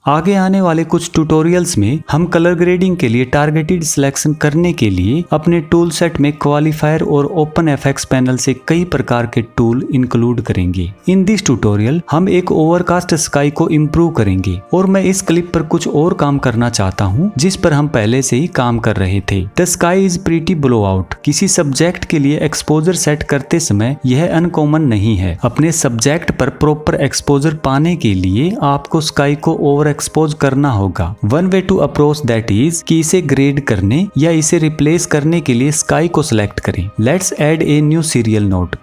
आगे आने वाले कुछ ट्यूटोरियल्स में हम कलर ग्रेडिंग के लिए टारगेटेड सिलेक्शन करने के लिए अपने टूल सेट में क्वालिफायर और ओपन एफएक्स पैनल से कई प्रकार के टूल इंक्लूड करेंगे। इन दिस ट्यूटोरियल हम एक ओवरकास्ट स्काई को इम्प्रूव करेंगे और मैं इस क्लिप पर कुछ और काम करना चाहता हूँ जिस पर हम पहले से ही काम कर रहे थे। The sky is pretty blow out. किसी सब्जेक्ट के लिए एक्सपोजर सेट करते समय यह अनकॉमन नहीं है। अपने सब्जेक्ट पर प्रॉपर एक्सपोजर पाने के लिए आपको स्काई को ओवर एक्सपोज करना होगा। One way to approach that is कि इसे ग्रेड करने या इसे रिप्लेस करने के लिए स्काई को सिलेक्ट करें। Let's add a new serial node.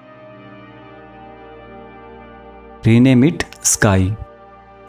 Rename it sky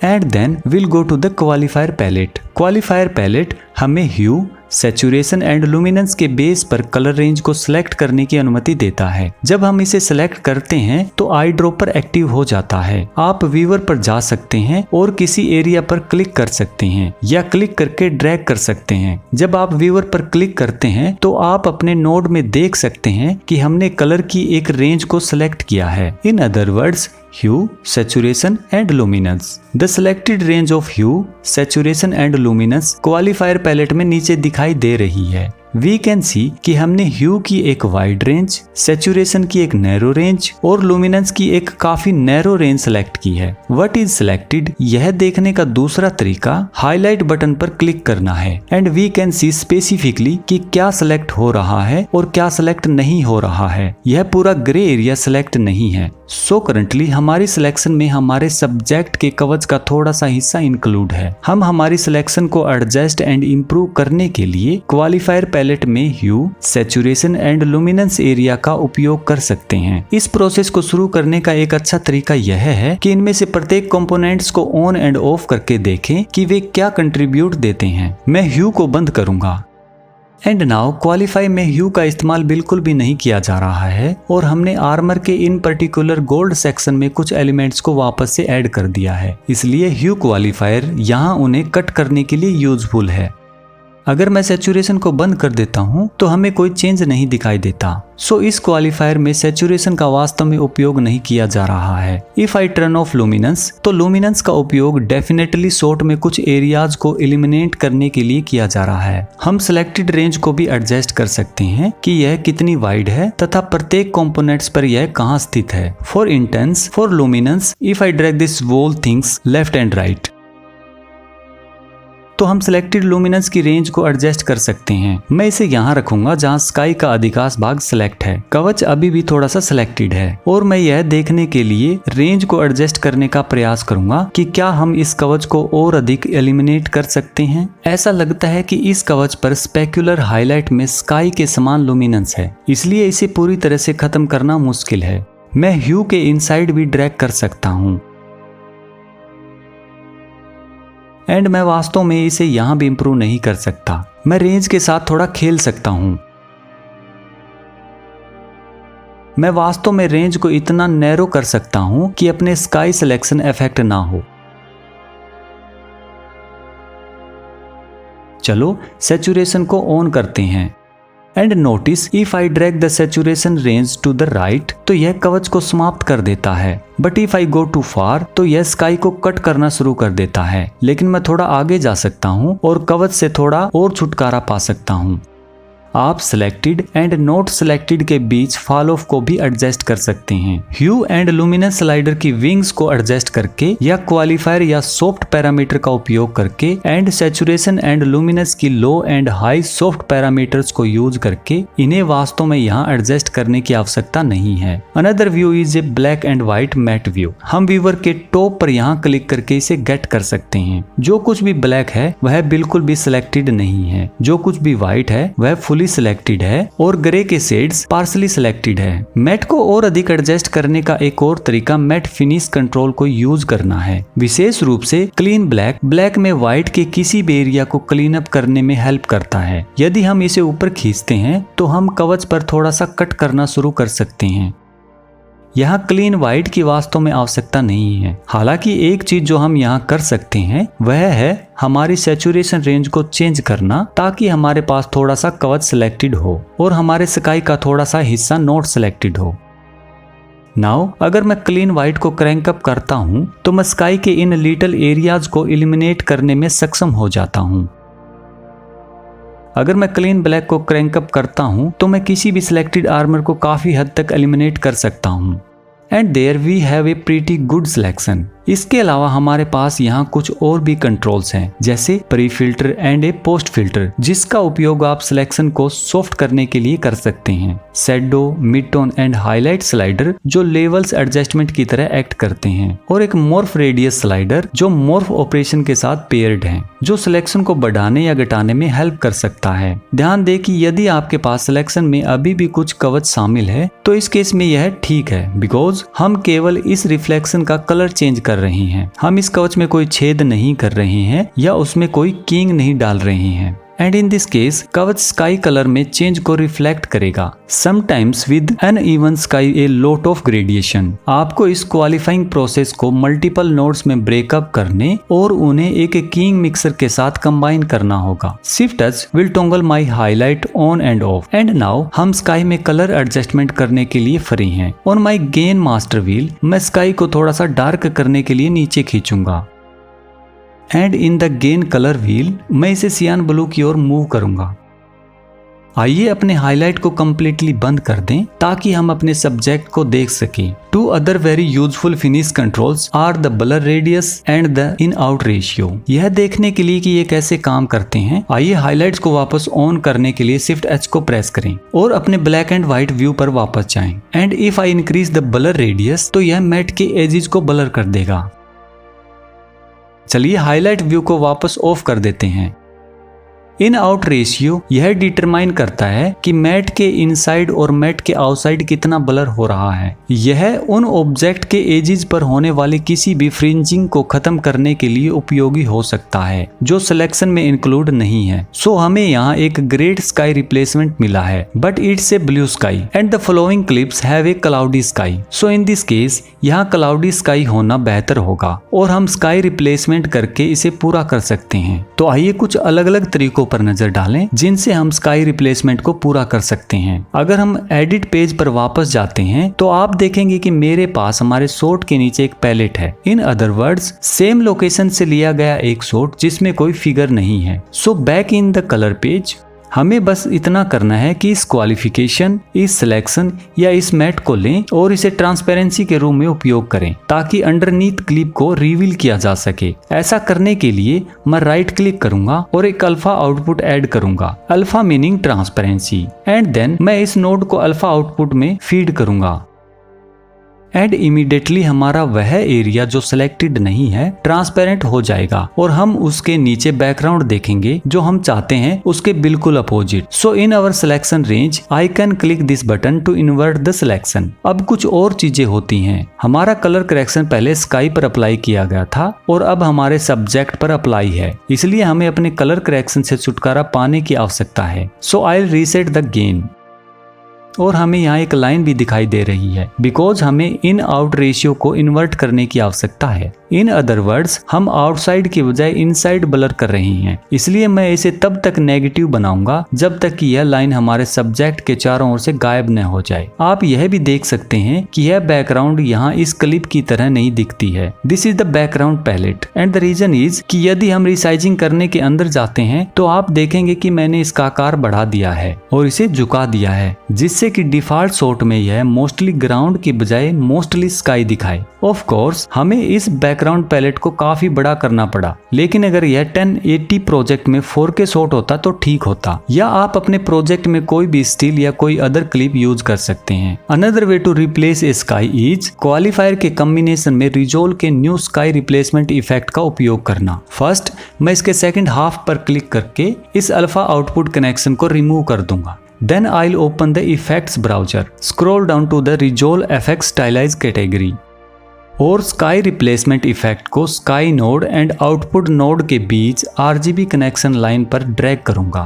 and then will go to the qualifier palette. Qualifier palette हमें ह्यू, सैचुरेशन एंड लुमिनेंस के बेस पर कलर रेंज को सिलेक्ट करने की अनुमति देता है। जब हम इसे सिलेक्ट करते हैं तो आई ड्रॉपर एक्टिव हो जाता है। आप व्यूअर पर जा सकते हैं और किसी एरिया पर क्लिक कर सकते हैं या क्लिक करके ड्रैग कर सकते हैं। जब आप व्यूअर पर क्लिक करते हैं तो आप अपने नोड में देख सकते हैं कि हमने कलर की एक रेंज को सिलेक्ट किया है। In other words, hue, saturation and luminance. The selected range of hue, saturation and luminance qualifier palette में नीचे दिखाई दे रही है। We can see कि हमने ह्यू की एक वाइड रेंज, सैचुरेशन की एक नैरो रेंज और लुमिनेंस की एक काफी नैरो रेंज सेलेक्ट की है। What is selected? यह देखने का दूसरा तरीका हाईलाइट बटन पर क्लिक करना है and we can see specifically कि क्या सिलेक्ट हो रहा है और क्या सिलेक्ट नहीं हो रहा है। यह पूरा ग्रे एरिया सिलेक्ट नहीं है। सो करंटली हमारी सिलेक्शन में हमारे सब्जेक्ट के कवच का थोड़ा सा हिस्सा इंक्लूड है। हम हमारी सिलेक्शन को एडजस्ट एंड इम्प्रूव करने के लिए क्वालिफायर पैलेट में ह्यू, सैचुरेशन एंड लुमिनेंस एरिया का उपयोग कर सकते हैं। इस प्रोसेस को शुरू करने का एक अच्छा तरीका यह है कि इनमें से प्रत्येक कंपोनेंट्स को ऑन एंड ऑफ करके देखें कि वे क्या कंट्रीब्यूट देते हैं। मैं ह्यू को बंद करूंगा। एंड नाउ क्वालिफाई में ह्यू का इस्तेमाल बिल्कुल भी नहीं किया जा रहा है और हमने आर्मर के इन पर्टिकुलर गोल्ड सेक्शन में कुछ एलिमेंट्स को वापस से ऐड कर दिया है। इसलिए ह्यू क्वालिफायर यहाँ उन्हें कट करने के लिए यूजफुल है। अगर मैं सैचुरेशन को बंद कर देता हूं तो हमें कोई चेंज नहीं दिखाई देता। सो इस क्वालिफायर में सैचुरेशन का वास्तव में उपयोग नहीं किया जा रहा है। If I turn off luminous तो लुमिनेंस का उपयोग डेफिनेटली शॉट में कुछ एरियाज को एलिमिनेट करने के लिए किया जा रहा है। हम सिलेक्टेड रेंज को भी एडजस्ट कर सकते हैं कि यह कितनी वाइड है तथा प्रत्येक कंपोनेंट्स पर यह कहाँ स्थित है। For instance, for luminance, if I drag this whole things left and right तो हम सिलेक्टेड लुमिनेंस की रेंज को एडजस्ट कर सकते हैं। मैं इसे यहाँ रखूंगा जहाँ स्काई का अधिकांश भाग सिलेक्ट है। कवच अभी भी थोड़ा सा सिलेक्टेड है और मैं यह देखने के लिए रेंज को एडजस्ट करने का प्रयास करूंगा कि क्या हम इस कवच को और अधिक एलिमिनेट कर सकते हैं। ऐसा लगता है कि इस कवच पर स्पेक्युलर हाईलाइट में स्काई के समान लुमिनेंस है, इसलिए इसे पूरी तरह से खत्म करना मुश्किल है। मैं ह्यू के इनसाइड भी ड्रैग कर सकता हूँ एंड मैं वास्तव में इसे यहाँ भी इम्प्रूव नहीं कर सकता। मैं रेंज के साथ थोड़ा खेल सकता हूँ। मैं वास्तव में रेंज को इतना नैरो कर सकता हूँ कि अपने स्काई सिलेक्शन इफेक्ट ना हो। चलो सैचुरेशन को ऑन करते हैं and notice if I drag the saturation range to the right तो यह कवच को समाप्त कर देता है। But if I go too far तो यह स्काई को कट करना शुरू कर देता है। लेकिन मैं थोड़ा आगे जा सकता हूँ और कवच से थोड़ा और छुटकारा पा सकता हूँ। आप सिलेक्टेड एंड नॉट सिलेक्टेड के बीच फॉल ऑफ को भी एडजस्ट कर सकते हैं। ह्यू एंड लुमिनेंस स्लाइडर की विंग्स को एडजस्ट करके या क्वालिफायर या सॉफ्ट पैरामीटर का उपयोग करके एंड सैचुरेशन एंड लुमिनेंस की लो एंड हाई सॉफ्ट पैरामीटर्स को यूज करके इन्हें वास्तव में यहाँ एडजस्ट करने की आवश्यकता नहीं है। Another view is a black and white matte view. हम व्यूअर के टॉप पर यहाँ क्लिक करके इसे गेट कर सकते हैं। जो कुछ भी ब्लैक है वह बिल्कुल भी सिलेक्टेड नहीं है। जो कुछ भी व्हाइट है वह फुली सिलेक्टेड है और ग्रे के शेड्स पार्शली सिलेक्टेड है। मैट को और अधिक एडजस्ट करने का एक और तरीका मैट फिनिश कंट्रोल को यूज करना है। विशेष रूप से क्लीन ब्लैक में व्हाइट के किसी भी एरिया को क्लीन अप करने में हेल्प करता है। यदि हम इसे ऊपर खींचते हैं तो हम कवच पर थोड़ा सा कट करना शुरू कर सकते हैं। यहाँ क्लीन व्हाइट की वास्तव में आवश्यकता नहीं है। हालांकि एक चीज जो हम यहाँ कर सकते हैं वह है हमारी सैचुरेशन रेंज को चेंज करना ताकि हमारे पास थोड़ा सा कवच सिलेक्टेड हो और हमारे स्काई का थोड़ा सा हिस्सा नॉट सिलेक्टेड हो। नाउ अगर मैं क्लीन व्हाइट को क्रैंक अप करता हूँ तो मैं स्काई के इन लिटिल एरियाज को एलिमिनेट करने में सक्षम हो जाता हूँ। अगर मैं क्लीन ब्लैक को क्रैंक अप करता हूँ तो मैं किसी भी सिलेक्टेड आर्मर को काफी हद तक एलिमिनेट कर सकता हूँ। And there we have a pretty good selection. इसके अलावा हमारे पास यहाँ कुछ और भी कंट्रोल्स हैं, जैसे pre filter and A post filter, जिसका उपयोग आप सिलेक्शन को सॉफ्ट करने के लिए कर सकते हैं। Shadow, mid tone and highlight slider जो लेवल्स एडजस्टमेंट की तरह एक्ट करते हैं, और एक मॉर्फ रेडियस स्लाइडर जो मॉर्फ ऑपरेशन के साथ पेयर्ड है, जो सिलेक्शन को बढ़ाने या घटाने में हेल्प कर सकता है। ध्यान दें कि यदि आपके पास सिलेक्शन में अभी भी कुछ कवच शामिल है तो इस केस में यह ठीक है, बिकॉज हम केवल इस रिफ्लेक्शन का कलर चेंज कर रहे हैं। हम इस कवच में कोई छेद नहीं कर रहे हैं या उसमें कोई कींग नहीं डाल रहे हैं। एंड इन दिस केस कवच स्काई कलर में चेंज को रिफ्लेक्ट करेगा, sometimes with uneven sky a lot of gradation. आपको इस क्वालिफाइंग प्रोसेस को मल्टीपल नोड्स में ब्रेकअप करने और उन्हें एक कीइंग मिक्सर के साथ कंबाइन करना होगा। Shift touch will toggle my highlight on and off. And now हम स्काई में कलर एडजस्टमेंट करने के लिए फ्री हैं। On my gain master wheel मैं स्काई को थोड़ा सा डार्क करने के लिए नीचे खींचूंगा। And in the gain colour wheel मैं इसे सियान ब्लू की ओर मूव करूंगा। आइए अपने हाईलाइट को कम्प्लीटली बंद कर दें ताकि हम अपने सब्जेक्ट को देख सकें। Two other very useful finesse controls are the blur radius and the in out ratio. यह देखने के लिए कि ये कैसे काम करते हैं, आइए हाईलाइट्स को वापस ऑन करने के लिए शिफ्ट एच को प्रेस करें और अपने ब्लैक एंड व्हाइट व्यू पर वापस जाएं। And if I increase the blur radius तो यह मैट के एजेस को ब्लर कर देगा। चलिए हाईलाइट व्यू को वापस ऑफ कर देते हैं। इन आउट रेशियो यह डिटरमाइन करता है कि मैट के इनसाइड और मैट के आउटसाइड कितना ब्लर हो रहा है। यह उन ऑब्जेक्ट के एजेस पर होने वाली किसी भी फ्रिंजिंग को खत्म करने के लिए उपयोगी हो सकता है जो सिलेक्शन में इंक्लूड नहीं है। सो हमें यहाँ एक ग्रेट स्काई रिप्लेसमेंट मिला है, but it's a blue sky and the following clips have a cloudy sky. So in this case यहाँ क्लाउडी स्काई होना बेहतर होगा और हम स्काई रिप्लेसमेंट करके इसे पूरा कर सकते हैं। तो आइए कुछ अलग अलग तरीकों पर नजर डालें जिनसे हम स्काई रिप्लेसमेंट को पूरा कर सकते हैं। अगर हम एडिट पेज पर वापस जाते हैं तो आप देखेंगे कि मेरे पास हमारे शॉट के नीचे एक पैलेट है। In other words same location से लिया गया एक शॉट जिसमें कोई फिगर नहीं है। So back in the colour page हमें बस इतना करना है कि इस क्वालिफिकेशन, इस सिलेक्शन या इस मैट को लें और इसे ट्रांसपेरेंसी के रूप में उपयोग करें ताकि अंडरनीथ क्लिप को रिवील किया जा सके। ऐसा करने के लिए मैं राइट क्लिक करूंगा और एक अल्फा आउटपुट ऐड करूंगा, alpha meaning transparency. And then मैं इस नोड को अल्फा आउटपुट में फीड करूंगा। एंड इमीडिएटली हमारा वह एरिया जो सिलेक्टेड नहीं है ट्रांसपेरेंट हो जाएगा और हम उसके नीचे बैकग्राउंड देखेंगे जो हम चाहते हैं उसके बिल्कुल opposite. So in our selection range I can click this button to invert the selection. अब कुछ और चीजें होती हैं। हमारा कलर करेक्शन पहले स्काई पर अप्लाई किया गया था और अब हमारे सब्जेक्ट पर अप्लाई है, इसलिए हमें अपने कलर करेक्शन से छुटकारा पाने की आवश्यकता है। सो आई रीसेट द गेन और हमें यहाँ एक लाइन भी दिखाई दे रही है बिकॉज हमें इन आउट रेशियो को इन्वर्ट करने की आवश्यकता है। इन अदर वर्ड्स हम आउटसाइड के बजाय इनसाइड ब्लर कर रहे हैं, इसलिए मैं इसे तब तक नेगेटिव बनाऊंगा जब तक कि यह लाइन हमारे सब्जेक्ट के चारों ओर से गायब न हो जाए। आप यह भी देख सकते हैं कि यह बैकग्राउंड यहाँ इस क्लिप की तरह नहीं दिखती है। This is the background palette and the reason is कि यदि हम रिसाइजिंग करने के अंदर जाते हैं तो आप देखेंगे कि मैंने इसका आकार बढ़ा दिया है और इसे झुका दिया है जिससे कि डिफॉल्ट शॉट में यह मोस्टली ग्राउंड के बजाय मोस्टली स्काई दिखाए। ऑफ कोर्स हमें इस बैकग्राउंड पैलेट को काफी बड़ा करना पड़ा, लेकिन अगर यह 1080 प्रोजेक्ट में 4K शॉट होता तो ठीक होता, या आप अपने प्रोजेक्ट में कोई भी स्टिल या कोई अदर क्लिप यूज कर सकते हैं। Another way to replace a sky is qualifier के कॉम्बिनेशन में रिजोल्व के न्यू स्काई रिप्लेसमेंट इफेक्ट का उपयोग करना। फर्स्ट मैं इसके सेकंड हाफ पर क्लिक करके इस अल्फा आउटपुट कनेक्शन को रिमूव कर दूंगा। Then I'll open the effects browser, scroll down to the Resolve FX Stylize category और स्काई रिप्लेसमेंट इफेक्ट को sky node and output node के बीच RGB कनेक्शन लाइन पर ड्रैग करूंगा।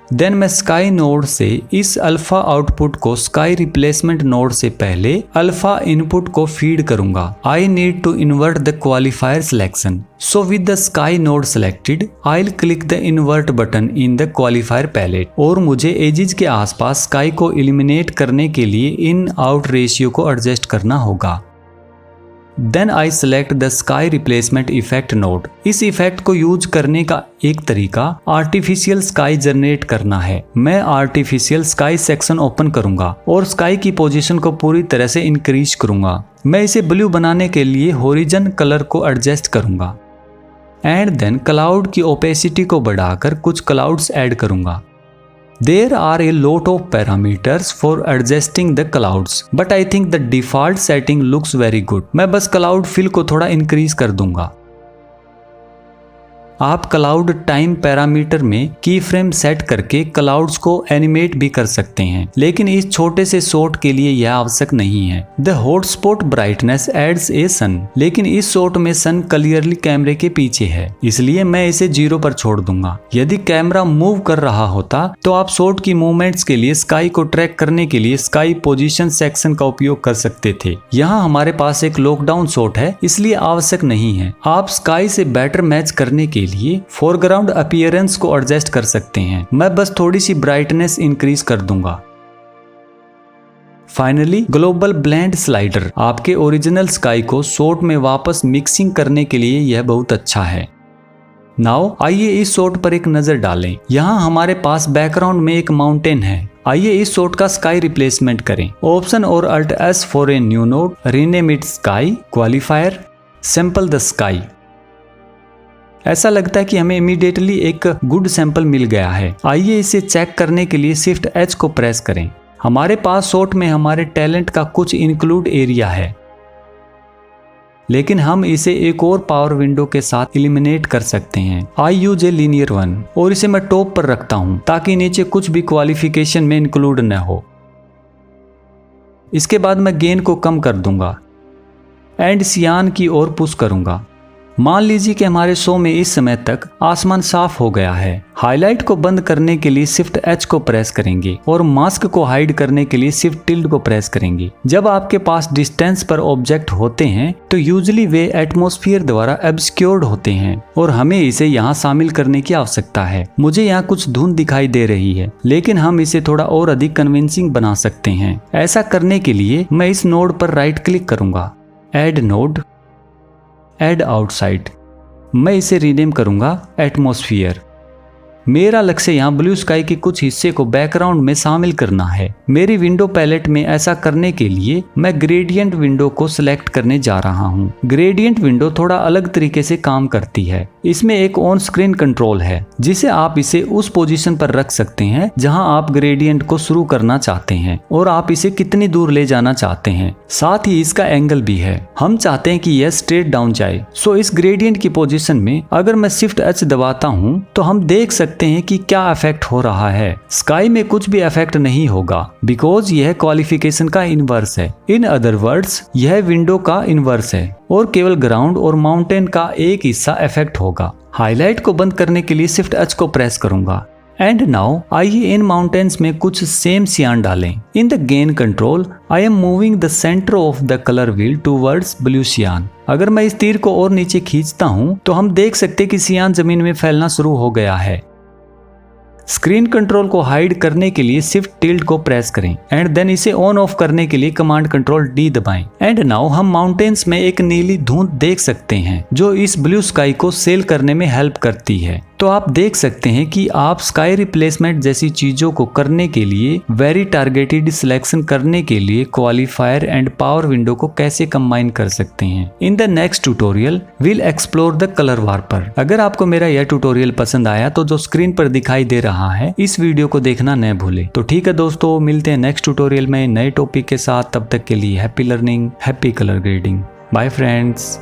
देन मैं स्काई नोड से इस अल्फा आउटपुट को स्काई रिप्लेसमेंट नोड से पहले अल्फा इनपुट को फीड करूंगा। I need to invert the qualifier selection. So with the sky node selected, I'll click the invert button in the qualifier palette और मुझे edges के आसपास sky को एलिमिनेट करने के लिए इन आउट रेशियो को एडजस्ट करना होगा। Then I select the sky replacement effect node। इस इफेक्ट को यूज करने का एक तरीका आर्टिफिशियल स्काई जनरेट करना है। मैं आर्टिफिशियल स्काई सेक्शन ओपन करूंगा और स्काई की पोजीशन को पूरी तरह से इंक्रीज करूंगा। मैं इसे ब्लू बनाने के लिए होरिजन कलर को एडजस्ट करूंगा एंड देन क्लाउड की ओपेसिटी को बढ़ाकर कुछ क्लाउड्स ऐड करूंगा। There are a lot of parameters for adjusting the clouds, but I think the default setting looks very good। मैं बस क्लाउड फिल को थोड़ा इंक्रीज कर दूंगा। आप क्लाउड टाइम पैरामीटर में की फ्रेम सेट करके क्लाउड्स को एनिमेट भी कर सकते हैं, लेकिन इस छोटे से शॉट के लिए यह आवश्यक नहीं है। द हॉटस्पॉट ब्राइटनेस एड्स ए सन, लेकिन इस शॉट में सन क्लियरली कैमरे के पीछे है, इसलिए मैं इसे 0 पर छोड़ दूंगा। यदि कैमरा मूव कर रहा होता तो आप शॉट की मूवमेंट्स के लिए स्काई को ट्रैक करने के लिए स्काई पोजीशन सेक्शन का उपयोग कर सकते थे। यहाँ हमारे पास एक लॉकडाउन शॉट है, इसलिए आवश्यक नहीं है। आप स्काई से बेटर मैच करने के लिए फोरग्राउंड अपीयरेंस को एडजस्ट कर सकते हैं। मैं बस थोड़ी सी ब्राइटनेस इंक्रीज कर दूंगा। फाइनली ग्लोबल ब्लेंड स्लाइडर आपके ओरिजिनल स्काई को शॉट में वापस मिक्सिंग करने के लिए यह बहुत अच्छा है। नाउ आइए इस शॉट पर एक नजर डालें। यहाँ हमारे पास बैकग्राउंड में एक माउंटेन है। आइए इस शॉट का स्काई रिप्लेसमेंट करें। ऑप्शन और alt S for a new node, rename it sky, qualifier, sample the sky. ऐसा लगता है कि हमें इमीडिएटली एक गुड सैंपल मिल गया है। आइए इसे चेक करने के लिए शिफ्ट एच को प्रेस करें। हमारे पास शॉट में हमारे टैलेंट का कुछ इंक्लूड एरिया है, लेकिन हम इसे एक और पावर विंडो के साथ एलिमिनेट कर सकते हैं। आई यूज ए लीनियर वन और इसे मैं टॉप पर रखता हूं ताकि नीचे कुछ भी क्वालिफिकेशन में इंक्लूड न हो। इसके बाद मैं गेन को कम कर दूंगा एंड सियान की ओर पुश करूंगा। मान लीजिए कि हमारे शो में इस समय तक आसमान साफ हो गया है। हाईलाइट को बंद करने के लिए शिफ्ट एच को प्रेस करेंगे और मास्क को हाइड करने के लिए शिफ्ट टिल्ड को प्रेस करेंगे। जब आपके पास डिस्टेंस पर ऑब्जेक्ट होते हैं तो यूजुअली वे एटमॉस्फेयर द्वारा ऑब्स्क्योर्ड होते हैं और हमें इसे यहाँ शामिल करने की आवश्यकता है। मुझे यहाँ कुछ धुंध दिखाई दे रही है, लेकिन हम इसे थोड़ा और अधिक कन्विंसिंग बना सकते हैं। ऐसा करने के लिए मैं इस नोड पर राइट क्लिक करूंगा, ऐड नोड, एड आउटसाइड। मैं इसे रीनेम करूंगा एटमॉस्फेयर। मेरा लक्ष्य यहाँ ब्लू स्काई के कुछ हिस्से को बैकग्राउंड में शामिल करना है। मेरी विंडो पैलेट में ऐसा करने के लिए मैं ग्रेडियंट विंडो को सिलेक्ट करने जा रहा हूँ। ग्रेडियंट विंडो थोड़ा अलग तरीके से काम करती है। इसमें एक ऑन स्क्रीन कंट्रोल है जिसे आप इसे उस पोजीशन पर रख सकते हैं जहां आप ग्रेडियंट को शुरू करना चाहते हैं और आप इसे कितनी दूर ले जाना चाहते हैं। साथ ही इसका एंगल भी है। हम चाहते हैं कि यह स्ट्रेट डाउन जाए। सो इस ग्रेडियंट की पोजीशन में अगर मैं शिफ्ट एच दबाता हूं तो हम देख सकते हैं कि क्या इफेक्ट हो रहा है। स्काई में कुछ भी इफेक्ट नहीं होगा बिकॉज यह क्वालिफिकेशन का इनवर्स है। इन अदर वर्ड्स यह विंडो का इनवर्स है और केवल ग्राउंड और माउंटेन का एक हिस्सा इफेक्ट होगा। हाईलाइट को बंद करने के लिए शिफ्ट एच को प्रेस करूंगा एंड नाउ आइए इन माउंटेन्स में कुछ सेम सियान डालें। इन the gain control I am moving the centre of the colour wheel towards blue सियान। अगर मैं इस तीर को और नीचे खींचता हूं तो हम देख सकते हैं कि सियान जमीन में फैलना शुरू हो गया है। स्क्रीन कंट्रोल को हाइड करने के लिए शिफ्ट टिल्ड को प्रेस करें एंड देन इसे ऑन ऑफ करने के लिए कमांड कंट्रोल डी दबाएं। एंड नाउ हम माउंटेन्स में एक नीली धुंध देख सकते हैं जो इस ब्लू स्काई को सेल करने में हेल्प करती है। तो आप देख सकते हैं कि आप स्काई रिप्लेसमेंट जैसी चीजों को करने के लिए वेरी टारगेटेड सिलेक्शन करने के लिए क्वालिफायर एंड पावर विंडो को कैसे कंबाइन कर सकते हैं। In the next tutorial will explore the colour warper. अगर आपको मेरा यह ट्यूटोरियल पसंद आया तो जो स्क्रीन पर दिखाई दे रहा है इस वीडियो को देखना न भूले। तो ठीक है दोस्तों, मिलते हैं नेक्स्ट ट्यूटोरियल में नए टॉपिक के साथ। तब तक के लिए happy learning, happy colour grading. Bye friends.